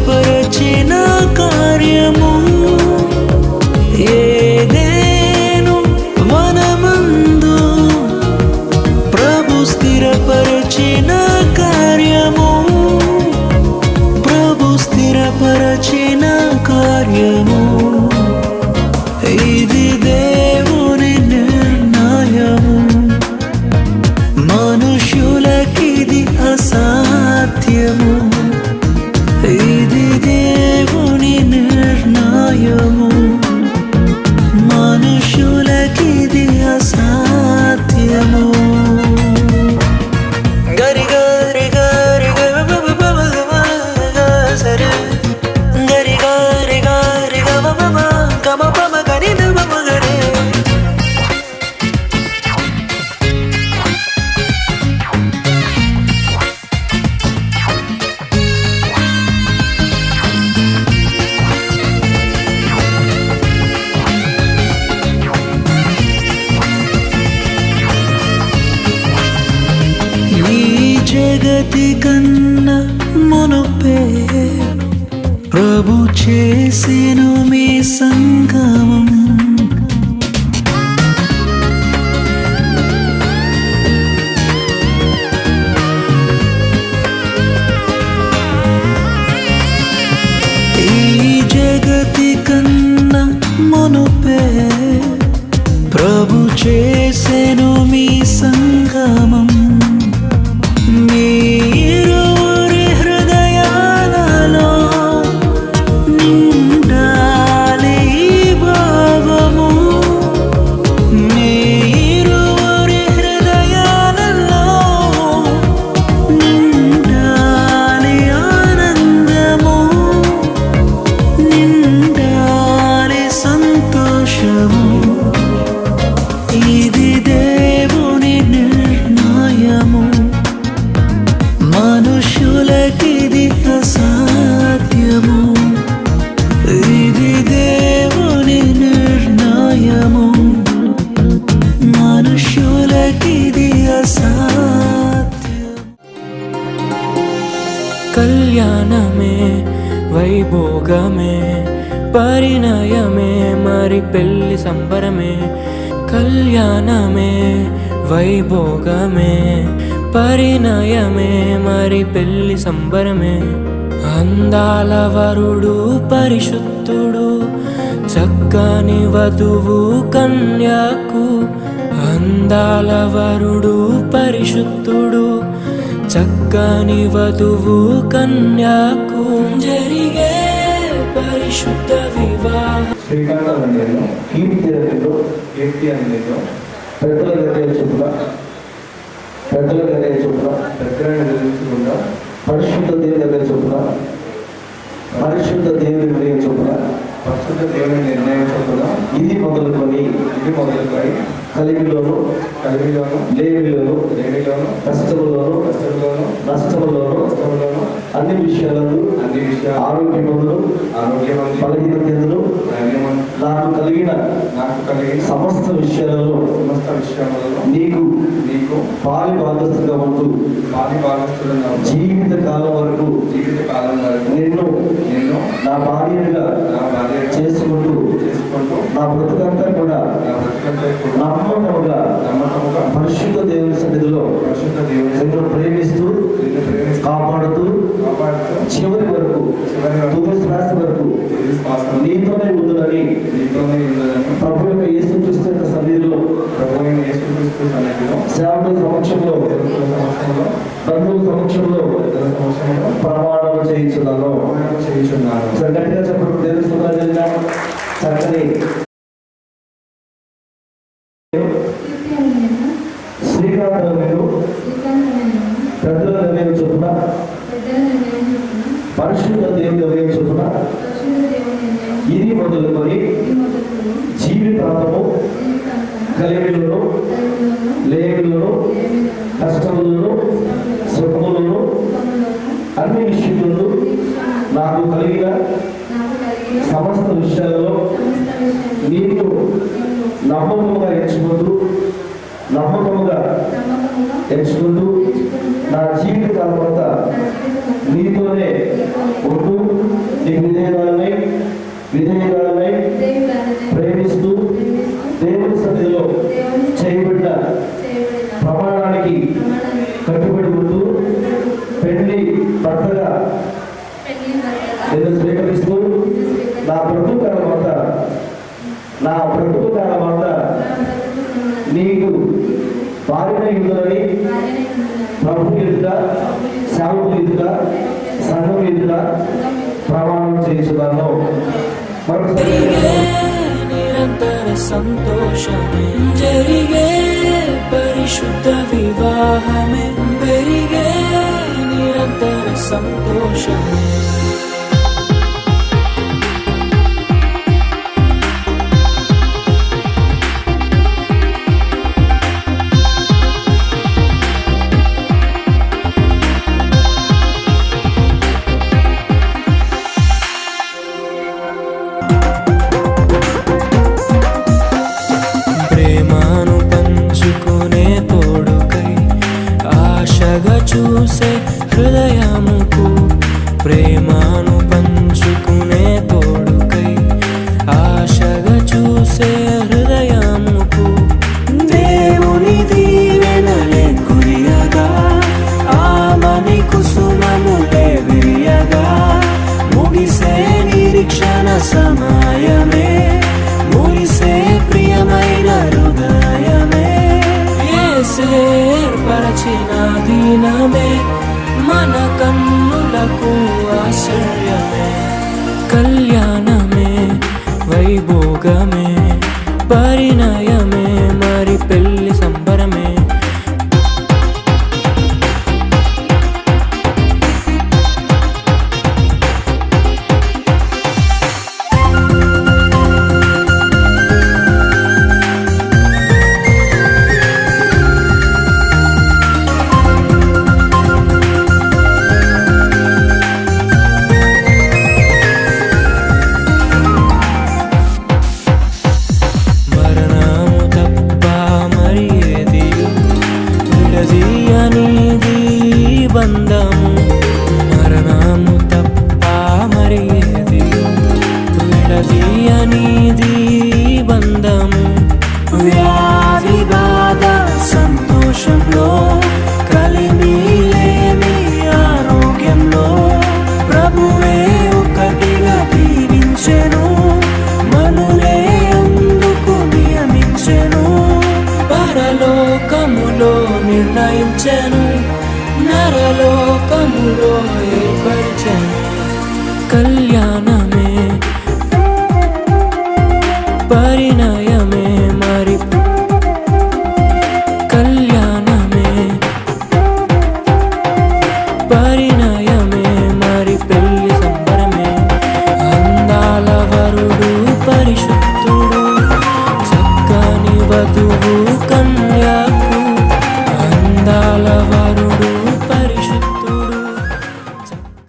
స్థిరపరచిన కార్యము ఏదెను వనమందు ప్రభు స్థిరపరచిన కార్యము ప్రభు స్థిరపరచిన కార్యము ఇది దేవుని నిర్ణయము మనుషులకిది అసాధ్యము ఇది దేవుని నిర్ణయము మనుషులకిది అసాధ్యము. గరి గరి గరి సరే గరి గరి గరి గమ పమ గరి నమ గరే. జగతి కన్నా మునుపే ప్రభు చేసెను మీ సంగమం ఈ జగతి కన్నా మునుపే ప్రభు చేసెను మీ సంగమం మీరురి హృదయాలలో నిండాలి భావము మీరురి హృదయాలలో నిండాలి ఆనందము నిండాలి సంతోషము ఇది దేవుని నిర్ణయము మనుషులకిది అసాధ్యము ఇది దేవుని నిర్ణయము మనుషులకిది అసాధ్యం. కళ్యాణమే వైభోగమే పరిణయమే మరి పెళ్లి సంబరమే కళ్యాణమే వైభోగమే పరిణయమే మరి పెళ్లి సంబరమే అందాల వరుడు పరిశుద్ధుడు చక్కని వధువు కన్యకు అందాల వరుడు పరిశుద్ధుడు చక్కని వధువు కన్యకు జరిగే పరిశుద్ధ వివాహం. శ్రీకాంతలో కీర్తి అనేదో పెద్దల గదే చొప్పున దగ్గరని నిర్మించకుండా పరిశుద్ధ దేవుని దగ్గర చొప్పున పరిశుద్ధ దేవుని నిర్ణయం చొప్పున పరిశుద్ధ దేవుని నిర్ణయం చొప్పున ఇది మొదలుకొని కలిమిలోను లేమిలోను కష్టములోను నష్టములోను అన్ని విషయాలను ఆరోగ్యమందును బలహీనతను నాకు కలిగిన సమస్త విషయాలలో నీకు పాలి భాగస్తుగా ఉంటూ జీవిత కాలం వరకు నిన్ను నా భార్యగా చేసుకుంటూ నా బ్రతుకంతా కూడా నమ్మకముగా పరిశుద్ధ దేవుని సన్నిధిలో నిన్ను ప్రేమిస్తూ కాపాడుతూ చివరి వరకు తుది శ్వాస వరకు నీతోనే ఉందని ప్రభు యొక్క యేసుక్రీస్తు యొక్క సన్నిధిలో సేవకుల సమక్షంలో బంధువుల సమక్షంలో ప్రమాణం చేయించున్నాను. గట్టిగా చెప్పడం తెలుస్తున్నా చక్కని శ్రీకాంతం మీరు పెద్దల నిర్ణయం చొప్పున పరిశుద్ధ దేవుని నిర్ణయం చొప్పున ఇది మొదలుకొని జీవితాంతము కలిమిలోను లేమిలోను కష్టములను సుఖములను అన్ని విషయములను నాకు కలిగిన సమస్త విషయాలలో నీకు నమ్మకముగా ఎంచుకుంటూ నా జీవిత కాలం అంతా నీతో నీతోనే ఉంటూ నీకు విధేయురాలై ప్రేమిస్తూ దేవుని సన్నిధిలో చేయబడిన ప్రమాణానికి కట్టుబడి ఉంటూ పెళ్లి భర్తగా నేను స్వీకరిస్తూ నా బ్రతుకు కాలం అంతా నీకు భార్యన ఎదురని ప్రభు ఎదుట సేవకులు ఎదుట సంఘం ఎదుట ప్రమాణం చేస్తున్నాను. జరిగే నిరంతర సంతోషమే, జరిగే పరిశుద్ధ వివాహమే, పెరిగే నిరంతర సంతోషమే. ప్రేమను పంచుకునే తోడుకై ఆశగా చూసే హృదయముకు, ప్రేమను పంచుకునే తోడుకై ఆశగా చూసే హృదయముకు, దేవుని దీవెనలే కురియగా ఆమని కుసుమములే విరియగా, ముగిసే నిరీక్షణ సమయమే, మురిసే ప్రియమైన హృదయమే, ఏర్పరచిన దీనమే మన కన్నులకు ఆశ్చర్యమే. కళ్యాణమే వైభోగమే పరిణయమే మరి పెళ్లి సంబరమే. బంధము మరణము తప్ప మరి ఏది విడదీయనిది బంధము. వ్యాధి బాధ సంతోషంలో కలిమి లేని ఆరోగ్యంలో ప్రభువే ఒకటిగా దీవించెను, మనులే అందుకు నియమించెను, పరలోకములో నిర్ణయించెను, నరలోకములో ఏర్పరిచెను. కళ్యాణమే పరిణయమే మరి కళ్యాణమే పరిణయమే మరి పెళ్లి సంబరమే. అందాల వరుడు పరిశుద్ధుడు, చక్కని వధువు కన్యకు, అందాల